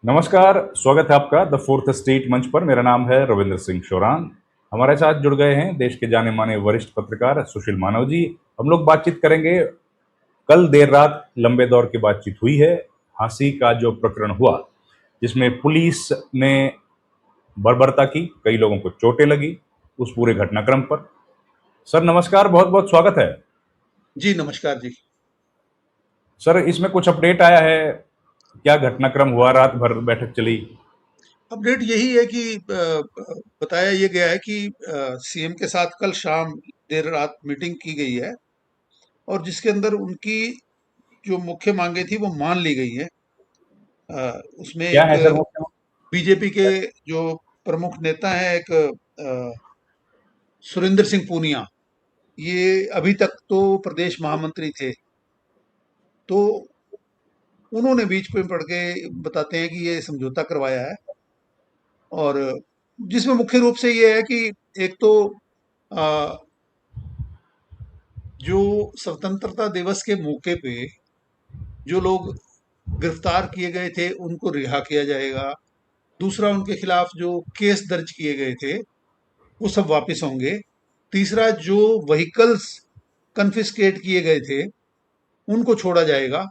नमस्कार, स्वागत है आपका द फोर्थ स्टेट मंच पर। मेरा नाम है रविंद्र सिंह शोरान। हमारे साथ जुड़ गए हैं देश के जाने माने वरिष्ठ पत्रकार सुशील मानव जी। हम लोग बातचीत करेंगे। कल देर रात लंबे दौर की बातचीत हुई है। फांसी का जो प्रकरण हुआ, जिसमें पुलिस ने बर्बरता की, कई लोगों को चोटें लगी, उस पूरे घटनाक्रम पर। सर नमस्कार, बहुत बहुत स्वागत है। जी नमस्कार जी। सर, इसमें कुछ अपडेट आया है? क्या घटनाक्रम हुआ, रात भर बैठक चली? अपडेट यही है कि बताया ये गया है कि सीएम के साथ कल शाम देर रात मीटिंग की गई है और जिसके अंदर उनकी जो मुख्य मांगे थी वो मान ली गई है। उसमें क्या एक है सर मुख्य? बीजेपी के जो प्रमुख नेता हैं, एक सुरेंद्र सिंह पूनिया, ये अभी तक तो प्रदेश महामंत्री थे। तो उन्होंने बीच में पढ़ के बताते हैं कि ये समझौता करवाया है, और जिसमें मुख्य रूप से ये है कि एक तो अ, जो स्वतंत्रता दिवस के मौके पे जो लोग गिरफ्तार किए गए थे उनको रिहा किया जाएगा। दूसरा, उनके खिलाफ जो केस दर्ज किए गए थे वो सब वापस होंगे। तीसरा, जो व्हीकल्स कन्फिस्केट किए गए थे उनको छोड़ा जाएगा।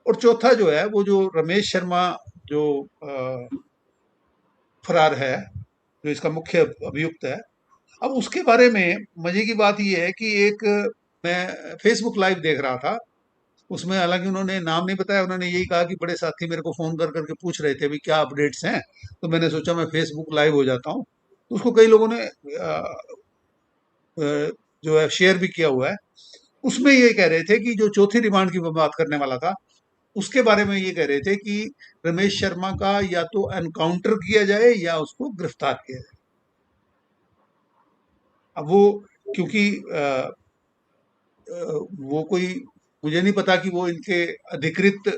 और चौथा जो है, वो जो रमेश शर्मा जो फरार है, जो इसका मुख्य अभियुक्त है, अब उसके बारे में मजे की बात यह है कि एक, मैं फेसबुक लाइव देख रहा था, उसमें हालांकि उन्होंने नाम नहीं बताया, उन्होंने यही कहा कि बड़े साथी मेरे को फोन कर करके पूछ रहे थे अभी क्या अपडेट्स हैं, तो मैंने सोचा मैं फेसबुक लाइव हो जाता हूँ। तो उसको कई लोगों ने अ, जो है शेयर भी किया हुआ है। उसमें ये कह रहे थे कि जो चौथी रिमांड की मैं बात करने वाला था, उसके बारे में ये कह रहे थे कि रमेश शर्मा का या तो एनकाउंटर किया जाए या उसको गिरफ्तार किया जाए। अब वो, क्योंकि वो कोई, मुझे नहीं पता कि वो इनके अधिकृत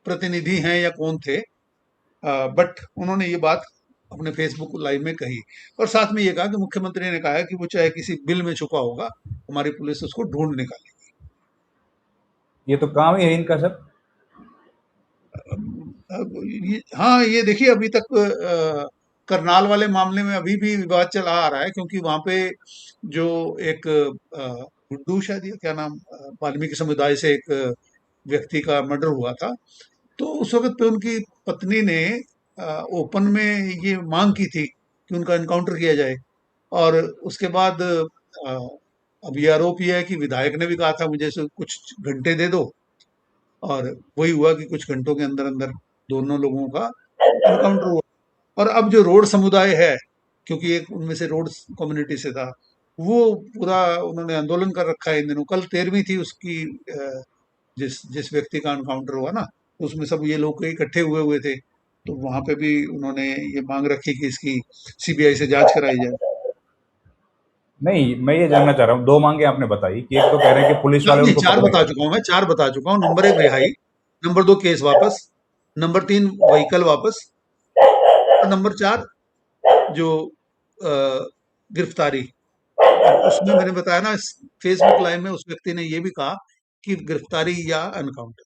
प्रतिनिधि हैं या कौन थे, बट उन्होंने ये बात अपने फेसबुक लाइव में कही। और साथ में ये कहा कि मुख्यमंत्री ने कहा है कि वो चाहे किसी बिल में छुपा होगा, हमारी पुलिस उसको ढूंढ निकालेगी। ये तो काम ही है इनका सर। हाँ, ये देखिए, अभी तक करनाल वाले मामले में अभी भी विवाद चला आ रहा है, क्योंकि वहां पे जो एक गुड्डू, शायद ये क्या नाम, वाल्मीकि समुदाय से एक व्यक्ति का मर्डर हुआ था। तो उस वक्त पे उनकी पत्नी ने ओपन में ये मांग की थी कि उनका एनकाउंटर किया जाए। और उसके बाद अब ये आरोप ये है कि विधायक ने भी कहा था मुझे कुछ घंटे दे दो, और वही हुआ कि कुछ घंटों के अंदर अंदर दोनों लोगों का एनकाउंटर हुआ। और अब जो रोड समुदाय है, क्योंकि एक उनमें से रोड कम्युनिटी से था, वो पूरा उन्होंने आंदोलन कर रखा है इन दिनों। कल 13वीं थी उसकी, जिस जिस व्यक्ति का एनकाउंटर हुआ ना, तो उसमें सब ये लोग इकट्ठे हुए हुए थे। तो वहां पे भी उन्होंने ये मांग रखी कि इसकी सीबीआई से जांच कराई जाए। नहीं, मैं ये जानना चाह रहा हूँ, दो मांगे आपने बताई कि एक तो कह रहे हैं कि पुलिस वाले नहीं, उनको चार बता पकड़ेंगे। चुका हूं मैं, चार बता चुका हूँ। नंबर 1 रिहाई, नंबर 2 केस वापस, नंबर 3 व्हीकल वापस, और नंबर 4 जो अ, गिरफ्तारी। अब उसमें मैंने बताया ना, फेसबुक लाइव में उस व्यक्ति ने ये भी कहा कि गिरफ्तारी या एनकाउंटर।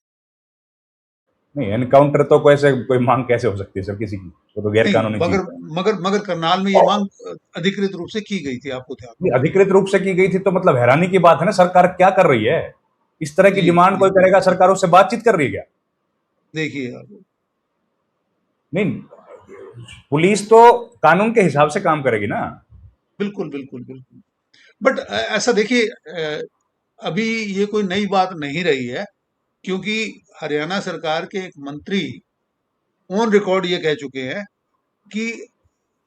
नहीं, एनकाउंटर तो कैसे, कोई मांग कैसे हो सकती है सर किसी की? वो तो गैर नहीं, कानूनी चीज मगर है। मगर मगर करनाल में ये मांग अधिकृत रूप से की गई थी, आपको ध्यान ये होगा। अधिकृत रूप से की गई थी तो मतलब हैरानी की बात है ना, सरकार क्या कर रही है? इस तरह की जी डिमांड जी, कोई करेगा, सरकार उससे बातचीत कर रही है क्या? देखिए आप। नहीं, पुलिस तो कानून के हिसाब से काम करेगी ना। बिल्कुल बिल्कुल बिल्कुल। बट ऐसा देखिए, अभी ये कोई नई बात नहीं रही है, क्योंकि हरियाणा सरकार के एक मंत्री ऑन रिकॉर्ड ये कह चुके हैं कि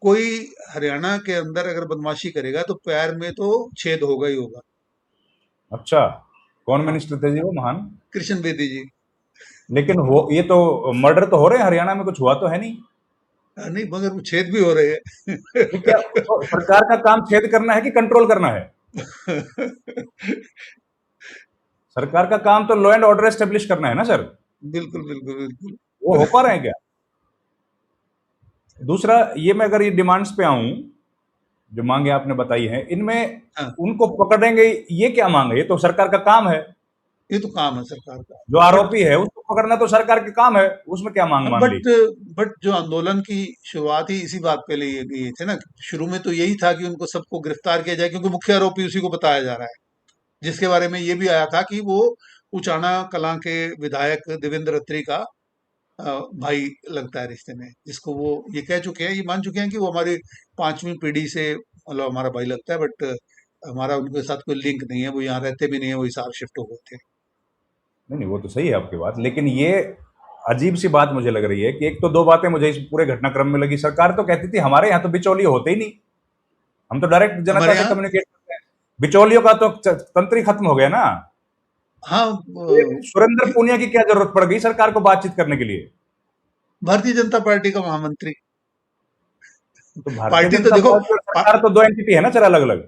कोई हरियाणा के अंदर अगर बदमाशी करेगा तो पैर में तो छेद होगा ही होगा। अच्छा, कौन हाँ, मिनिस्टर थे जी वो महान? कृष्ण बेदी जी। लेकिन वो, ये तो मर्डर तो हो रहे हैं हरियाणा में, कुछ हुआ तो है नहीं? नहीं, मगर वो छेद भी हो रहे ये क्या, हैं। तो सरकार का काम छेद करना है कि कंट्रोल करना है? सरकार का काम तो लॉ एंड ऑर्डर एस्टेब्लिश करना है ना सर। बिल्कुल बिल्कुल बिल्कुल। वो हो पा रहे हैं क्या? दूसरा, ये मैं अगर ये डिमांड्स पे आऊं, जो मांगे आपने बताई हैं, इनमें हाँ, उनको पकड़ेंगे, ये क्या मांग है? ये तो सरकार का काम है। ये तो काम है सरकार का। जो बट आरोपी है उसको पकड़ना तो सरकार के काम है, उसमें क्या मांग मान ली? बट बट जो आंदोलन की शुरुआत ही इसी बात पे लिए गई थी ना। शुरू में तो यही था कि उनको सबको गिरफ्तार किया जाए, क्योंकि मुख्य आरोपी उसी को बताया जा रहा है, जिसके बारे में ये भी आया था कि वो उचाना कलां के विधायक देवेंद्र अत्री का भाई लगता है रिश्ते में, जिसको वो ये कह चुके हैं, ये मान चुके हैं कि वो हमारी 5वीं पीढ़ी से मतलब हमारा भाई लगता है, बट हमारा उनके साथ कोई लिंक नहीं है, वो यहाँ रहते भी नहीं है, वो हिसार शिफ्ट हो गए थे। नहीं नहीं, वो तो सही है आपकी बात, लेकिन ये अजीब सी बात मुझे लग रही है कि एक तो दो बातें मुझे इस पूरे घटनाक्रम में लगी। सरकार तो कहती थी हमारे यहाँ तो बिचौलिए होते ही नहीं, हम तो डायरेक्ट जनता हमारे से यहाँ, कम्युनिकेट करते हैं। बिचौलियों का तो तंत्र ही खत्म हो गया ना। हाँ, ये सुरेंद्र पूनिया की क्या जरूरत पड़ गई सरकार को बातचीत करने के लिए? भारतीय जनता पार्टी का महामंत्री। तो भारतीय पार्टी तो जनता देखो, पार्टी और पा, सरकार तो दो एंटिटी है ना, सर, अलग अलग।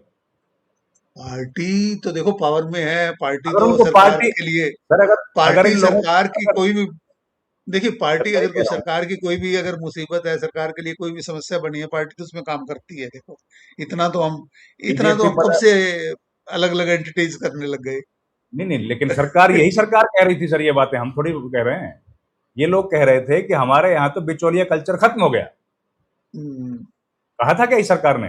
पार्टी तो देखो पावर में है, पार्टी अगर तो उनको सरकार पार्टी, के लिए, सर, अगर अगर पार्टी इन लोगों सरकार की अगर कोई भी, देखिए सर पार्टी वही अगर कह कोई रहा हूँ। सरकार की कोई भी अगर मुसीबत है, सरकार के लिए कोई भी समस्या बनी है, पार्टी तो उसमें काम करती है। देखो, इतना तो हम इतना तो बीजेपी हम कब पर से अलग अलग एंटिटीज करने लग गए। नहीं नहीं, लेकिन सरकार, यही सरकार कह रही थी सर, ये बातें हम थोड़ी कह रहे हैं। ये लोग कह रहे थे कि हमारे यहाँ तो बिचौलिया कल्चर खत्म हो गया। हम्म, कहा था क्या इस सरकार ने?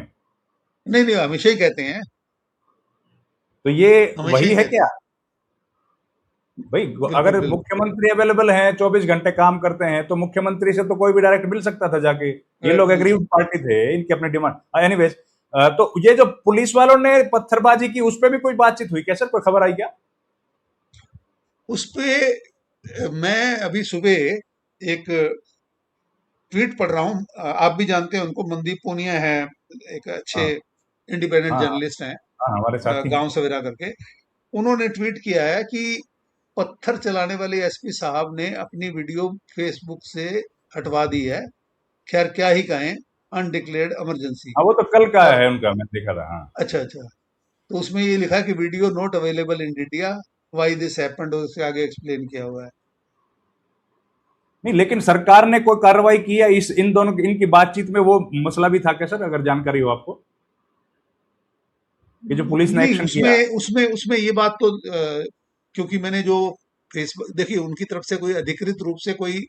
नहीं नहीं, हमेशा ही कहते हैं, तो ये हमेशा ही वही है कहते क्या? हैं। भाई, बिल्कुल अगर बिल्कुल। मुख्यमंत्री अवेलेबल हैं, 24 घंटे काम करते हैं, तो मुख्यमंत्री से तो कोई भी डायरेक्ट मिल सकता था जाके। ये लोग मिल एग्रीव्ड सकते पार्टी थे, इनकी अपनी डिमांड। एनीवेज, तो ये जो पुलिस वालों ने पत्थरबाजी की, उस पर भी कोई बातचीत हुई क्या सर? कोई खबर आई क्या? उस पे मैं अभी सुबह एक ट्वीट पढ़ रहा हूँ। आप भी जानते हैं उनको, मनदीप पूनिया है, एक अच्छे हाँ इंडिपेंडेंट हाँ हाँ जर्नलिस्ट हैं, हाँ, हमारे साथी हैं। गांव सवेरा करके। उन्होंने ट्वीट किया है कि पत्थर चलाने वाले एसपी साहब ने अपनी वीडियो फेसबुक से हटवा दी है। खैर क्या ही कहें, अनडिक्लेयर्ड इमरजेंसी। हाँ, वो तो कल का और है उनका, मैं देखा था, हाँ। अच्छा अच्छा, तो उसमें ये लिखा है कि video not available in India, why this happened, और उसके आगे एक्सप्लेन किया हुआ है। नहीं, लेकिन सरकार ने कोई कार्रवाई की है इस इन दोनों इनकी बातचीत में? वो मसला भी था क्या सर, अगर जानकारी हो आपको, कि जो पुलिस ने नहीं, एक्शन किया? उसमें उसमें उसमें ये बात तो क्योंकि मैंने जो फेसबुक देखिए, उनकी तरफ से कोई अधिकृत रूप से कोई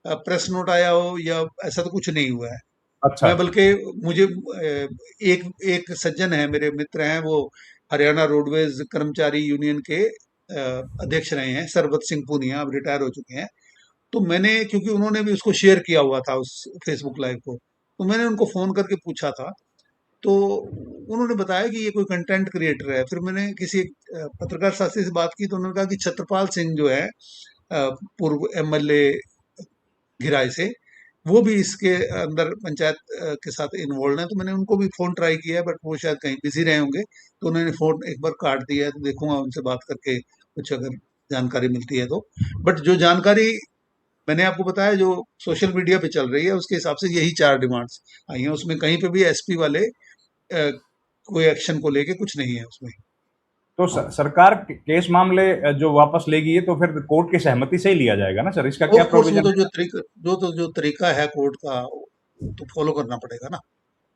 प्रेस नोट आया हो या ऐसा तो कुछ नहीं हुआ है। अच्छा। मैं बल्कि मुझे एक एक सज्जन है, मेरे मित्र हैं, वो हरियाणा रोडवेज कर्मचारी यूनियन के अध्यक्ष रहे हैं, सरबत सिंह पूनिया, अब रिटायर हो चुके हैं। तो मैंने, क्योंकि उन्होंने भी उसको शेयर किया हुआ था उस फेसबुक लाइव को, तो मैंने उनको फोन करके पूछा था। तो उन्होंने बताया कि ये कोई कंटेंट क्रिएटर है। फिर मैंने किसी पत्रकार साथी से बात की, तो उन्होंने कहा कि छत्रपाल सिंह जो है, पूर्व एमएलए गिराय से, वो भी इसके अंदर पंचायत के साथ इन्वॉल्व हैं। तो मैंने उनको भी फोन ट्राई किया है, बट वो शायद कहीं बिजी रहे होंगे, तो उन्होंने फोन एक बार काट दिया है। तो देखूंगा उनसे बात करके कुछ अगर जानकारी मिलती है तो। बट जो जानकारी मैंने आपको बताया, जो सोशल मीडिया पे चल रही है, उसके हिसाब से यही 4 डिमांड्स आई हैं। उसमें कहीं पे भी एसपी वाले कोई एक्शन को लेके कुछ नहीं है उसमें। तो सरकार केस मामले जो वापस लेगी, ये तो फिर कोर्ट की सहमति से ही लिया जाएगा ना सर? इसका क्या ऑफ कोर्स, वो प्रोविजन तो है? जो तरीका है कोर्ट का, वो तो फॉलो करना पड़ेगा ना।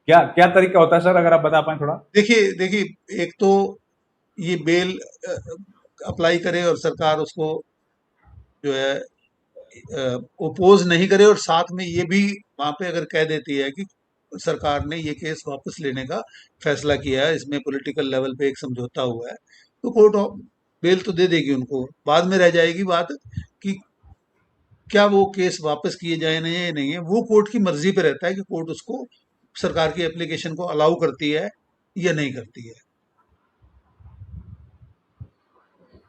क्या क्या तरीका होता है सर, अगर आप बता पाएं थोड़ा? देखिए देखिए, एक तो ये बेल अप्लाई करे और सरकार उसको जो है ओपोज नहीं करे, और साथ में ये भी वहां पे अगर कह देती है कि सरकार ने ये केस वापस लेने का फैसला किया है, इसमें पॉलिटिकल लेवल पे एक समझौता हुआ है, तो कोर्ट बेल तो दे देगी उनको। बाद में रह जाएगी बात कि क्या वो केस वापस किए जाए नहीं या नहीं है, वो कोर्ट की मर्जी पे रहता है कि कोर्ट उसको, सरकार की एप्लीकेशन को अलाउ करती है या नहीं करती है।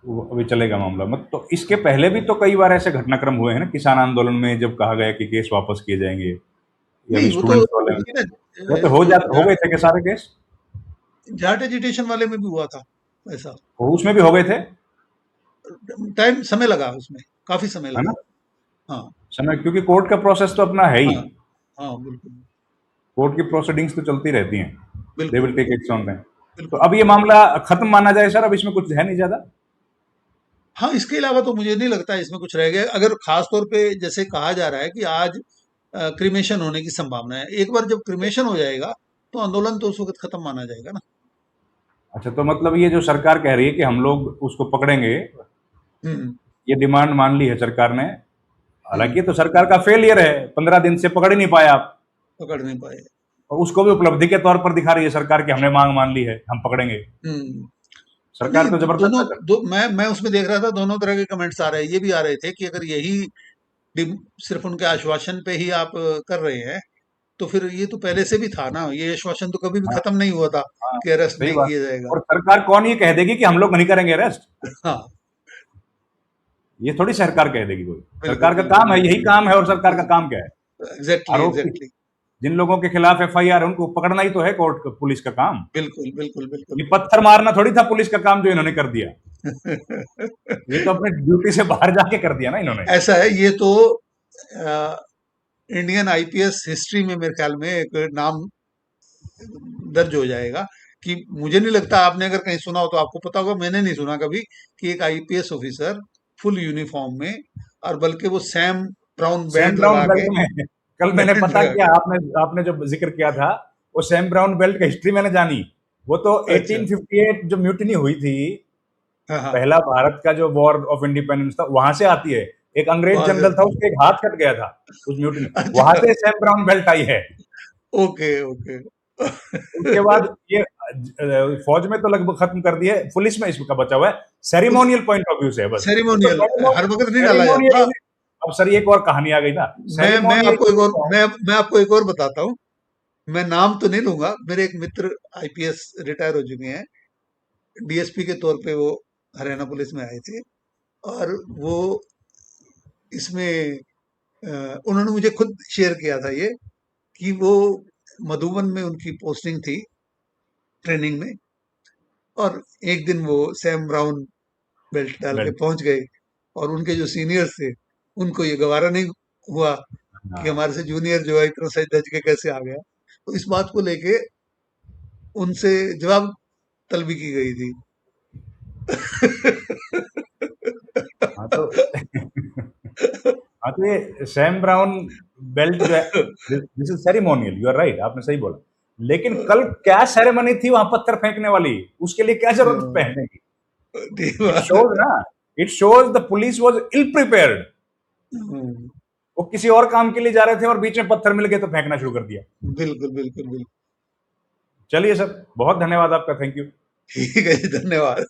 वो अभी चलेगा मामला मत, तो इसके पहले भी तो कई बार ऐसे घटनाक्रम हुए हैं ना, किसान आंदोलन में जब कहा गया कि केस वापस किए जाएंगे, या अभी नहीं, वो तो स्टूडेंट्स वाले में। देखिए ना, वैसे जो हो गए थे कि सारे केस? जाट एजिटेशन वाले में भी हुआ था ऐसा। उसमें भी हो गए थे, टाइम, समय लगा उसमें, काफी समय है लगा। ना? हाँ समय, क्योंकि कोर्ट का प्रोसेस तो अपना है ही। हाँ हाँ, बिल्कुल कोर्ट की प्रोसीडिंग्स तो चलती रहती हैं। दे बिल्कुल विल टेक बिल्कुल इट्स ओन टाइम। तो बिल्कुल। अब ये मामला खत्म माना जाए सर? अब इसमें कुछ है नहीं ज्यादा? हाँ, इसके अलावा तो मुझे नहीं लगता इसमें कुछ रह गया, अगर खास तौर पे जैसे कहा जा रहा है कि आज क्रिमेशन होने की संभावना है। एक बार जब क्रिमेशन हो जाएगा, तो आंदोलन तो उस वक्त खत्म माना जाएगा ना। अच्छा, तो मतलब ये जो सरकार कह रही है कि हम लोग उसको पकड़ेंगे, हम्म। ये डिमांड मान ली है सरकार ने। हालांकि हम्म। ये तो सरकार का फेलियर है, 15 दिन से पकड़ ही नहीं पाया आप। पकड़ नहीं पाए। और उसको भी उपलब्धि के तौर पर दिखा रही है सरकार की, हमने मांग मान ली है, हम पकड़ेंगे। हम्म। सरकार नहीं, तो दोनों जबरदस्त है। मैं उसमें देख रहा था, दोनों तरह के कमेंट्स आ रहे हैं। ये भी आ रहे थे कि अगर यही सिर्फ उनके आश्वासन पे ही आप कर रहे हैं, तो फिर ये तो पहले से भी था ना, ये आश्वासन तो कभी भी हाँ, खत्म नहीं हुआ था हाँ, कि अरेस्ट सही नहीं बात। किया जाएगा। और सरकार कौन ये कह देगी कि हम लोग नहीं करेंगे अरेस्ट? हाँ। ये थोड़ी सरकार कह देगी कोई। बिल्कुल, सरकार का बिल्कुल, काम है, यही काम है। और सरकार का काम क्या है? एग्जैक्टली, आरोपी, एग्जैक्टली। जिन लोगों के खिलाफ एफआईआर है उनको पकड़ना ही तो है कोर्ट का, पुलिस का काम। बिल्कुल, बिल्कुल, बिल्कुल, ये पत्थर मारना थोड़ी था पुलिस का काम जो इन्होंने कर दिया। बिल्कुल। ये तो अपने ड्यूटी से बाहर जाके कर दिया ना इन्होंने। ऐसा है, ये तो इंडियन आईपीएस हिस्ट्री में मेरे ख्याल में एक नाम दर्ज हो जाएगा। कि मुझे नहीं लगता, आपने अगर कहीं सुना हो तो आपको पता होगा, मैंने नहीं सुना कभी कि एक आईपीएस ऑफिसर फुल यूनिफॉर्म में, और बल्कि वो Sam brown Sam band brown लगा के, बेल्ट में कल मैंने बैंड पता लगा किया, के। आपने आपने जो जिक्र किया था, वो सैम ब्राउन बेल्ट का हिस्ट्री मैंने जानी। वो तो अच्छा। 1858 जो म्यूटिनी हुई थी, हाँ, हाँ। पहला भारत का जो वॉर ऑफ इंडिपेंडेंस था, वहां से आती है। एक अंग्रेज वहां से। जनरल था, उसके एक हाथ कट गया था उस म्यूटिनी, वहां अच्छा। से सैम ब्राउन बेल्ट आई है। Okay, okay. उसके बाद ये फौज में तो लगभग खत्म कर दिए, पुलिस में इसका बचा हुआ है। सेरिमोनियल पॉइंट ऑफ व्यू से है बस। तो सेरिमोनियल हर वक्त नहीं डाला सेरिमोनियल जाता। में, अब सर ये एक और कहानी आ गई ना। मैं सेरिमोनियल आपको एक और मैं आपको एक और बताता हूँ। मैं नाम तो नहीं लूंगा, मेरे एक मित्र आईपीएस रिटायर हो चुके हैं, डीएसपी के तौर पे वो हरियाणा पुलिस में आए थे। और वो इसमें उन्होंने मुझे खुद शेयर किया था ये, कि वो मधुबन में उनकी पोस्टिंग थी ट्रेनिंग में, और एक दिन वो सैम ब्राउन बेल्ट डाल के बेल्ट। पहुंच गए, और उनके जो सीनियर्स थे उनको ये गवारा नहीं हुआ कि हाँ। हमारे से जूनियर जो है इतना सच धज के कैसे आ गया। तो इस बात को लेके उनसे जवाब तलबी की गई थी। हाँ तो हाँ तो ये सैम ब्राउन बेल्ट जो है, this is ceremonial, you are right, आपने सही बोला। लेकिन कल क्या सेरेमनी थी वहां पत्थर फेंकने वाली? उसके लिए क्या जरूरत पहनने की? ठीक इट बात शोज है। ना, it shows the police was ill prepared. Hmm. वो किसी और काम के लिए जा रहे थे और बीच में पत्थर मिल गए तो फेंकना शुरू कर दिया। बिल्कुल, बिल्कुल, बिल्कुल। चलिए सर, बहुत धन्यवाद आपका, थैंक यू। ठीक है जी, धन्यवाद।